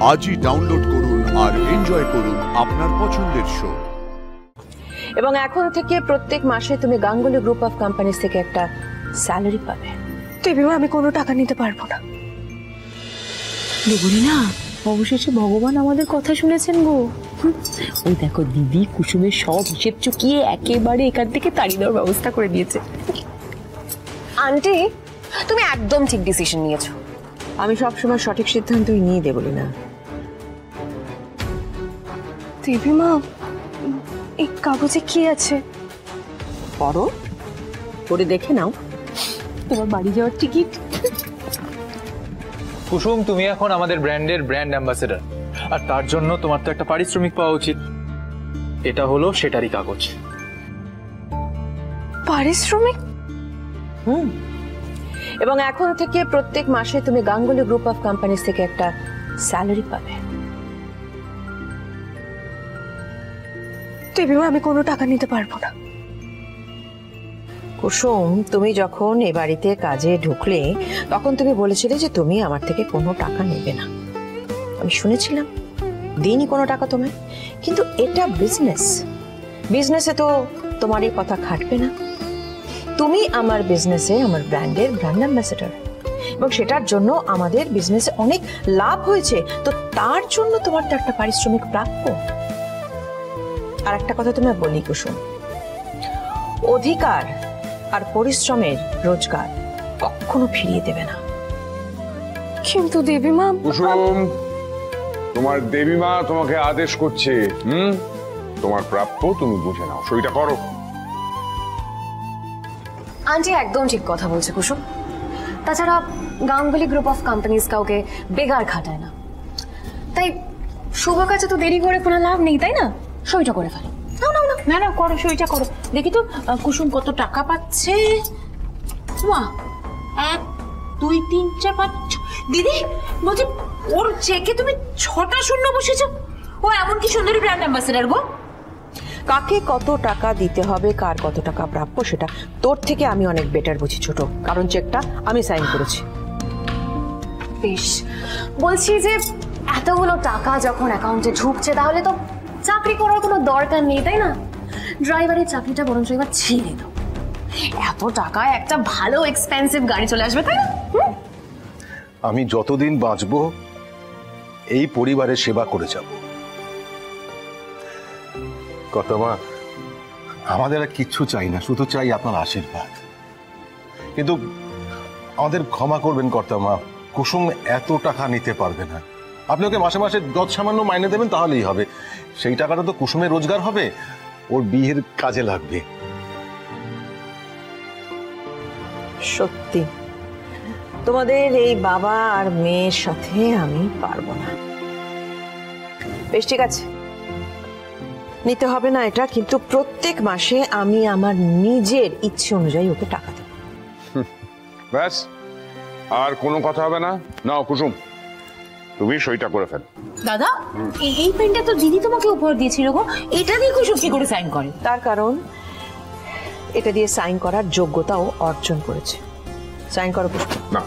আজই ডাউনলোড করুন আর এনজয় করুন আপনার পছন্দের শো। এবং এখন থেকে প্রত্যেক মাসে তুমি গাঙ্গুলি গ্রুপ অফ কোম্পানিজ থেকে একটা স্যালারি পাবে। দেবীমা, আমি কোনো টাকা নিতে পারবো না। দেবুলি না, অবশেষে ভগবান আমাদের কথা শুনেছেন গো। ওই দেখো দিদি কুসুমের সব হিসেব চুকিয়ে একেবারে এখান থেকে তাড়িয়ে দেওয়ার ব্যবস্থা করে দিয়েছে। আন্টি, তুমি একদম ঠিক ডিসিশন নিয়েছো। আমি সবসময় সঠিক সিদ্ধান্তই নিয়ে দেবলি না। দেবীমা, এই কাগজে কি আছে? পড়ো, পড়ে দেখে নাও। তোমার বাড়ি যাওয়ার টিকিট। কুসুম, তুমি এখন আমাদের ব্র্যান্ডের ব্র্যান্ড অ্যাম্বাসেডর, আর তার জন্য তোমার তো একটা পারিশ্রমিক পাওয়া উচিত। এটা হলো সেটারই কাগজ। পারিশ্রমিক? এবং এখন থেকে প্রত্যেক মাসে তুমি গাঙ্গুলি গ্রুপ অফ কোম্পানিজ থেকে একটা স্যালারি পাবে। দেবীমা, আমি কোনো টাকা নিতে পারবো না। কুসুম, তুমি যখন এ বাড়িতে কাজে ঢুকলে তখন তুমি বলেছিলে যে তুমি আমার থেকে কোনো টাকা নেবে না। আমি শুনেছিলাম, দিইনি কোনো টাকা তোমায়। কিন্তু এটা বিজনেস, বিজনেসে তো তোমার এই কথা খাটবে না। তুমি আমার বিজনেসে আমার ব্র্যান্ডের ব্র্যান্ড অ্যাম্বাসেডর, এবং সেটার জন্য আমাদের বিজনেসে অনেক লাভ হয়েছে, তো তার জন্য তোমার তো একটা পারিশ্রমিক প্রাপ্য। আর একটা কথা তোমায় বলি কুসুম, অধিকার আর পরিশ্রমের রোজগার কখনো ফিরিয়ে দেবে না। কিন্তু দেবীমা। কুসুম, তোমার দেবীমা তোমাকে আদেশ করছে। তোমার প্রাপ্য তুমি বুঝে নাও, সইটা করো। আন্টি একদম ঠিক কথা বলছে কুসুম। তাছাড়া গাঙ্গুলি গ্রুপ অফ কোম্পানিজ কাউকে বেগার খাটায় না। তাই শুভ কাছে তো দেরি করে কোনো লাভ নেই, তাই না? সইটা করে ফেলো। না না, করো, সইটা করো। দেখি তো কুসুম কত টাকা পাচ্ছে। 1 2 3 4 5। দিদি বলছি, ওর চেকে তুমি 6টা শূন্য বসেছো। ও এমন কি সুন্দরী ব্র্যান্ড অ্যাম্বাসেডর গো। কাকে কত টাকা দিতে হবে, কার কত টাকা প্রাপ্য, সেটা তোর থেকে আমি অনেক বেটার বুঝি ছোট, কারণ চেকটা আমি সাইন করেছি। বেশ, বলছি যে এতগুলো টাকা যখন অ্যাকাউন্টে ঢুকছে তাহলে তো চাকরি করার কোনো দরকার নেই, তাই না? ড্রাইভারের চাকরিটা বরঞ্চ এবার ছেড়ে দাও। এত টাকায় একটা ভালো এক্সপেন্সিভ গাড়ি চলে আসবে, তাই না? আমি যতদিন বাঁচব এই পরিবারের সেবা করে যাব। কর্তামা, আমাদের আর কিচ্ছু চাই না, শুধু চাই আপনার আশীর্বাদ। কিন্তু আমাদের ক্ষমা করবেন কর্তামা, কুসুম এত টাকা নিতে পারবে না। আপনি ওকে মাসে মাসে যত সামান্য মাইনে দেবেন তাহলেই হবে। সেই টাকাটা তো কুসুমের রোজগার হবে, ওর বিয়ের কাজে লাগবে। সত্যি তোমাদের এই বাবা আর মেয়ের সাথে আমি পারবো না। বেশ, ঠিক আছে, নিতে হবে না এটা, কিন্তু প্রত্যেক মাসে আমি আমার নিজের ইচ্ছে অনুযায়ী ওকে টাকা দেব। ব্যাস, আর কোনো কথা হবে না। নাও কুসুম, তুমি সইটা করে ফেল। দাদা, এই পেনটা তো দিদি তোমাকে উপহার দিয়েছিল গো, এটা দিয়ে কুসুম কি করে সাইন করে? তার কারণ এটা দিয়ে সাইন করার যোগ্যতাও অর্জন করেছে। সাইন করো কুসুম। না,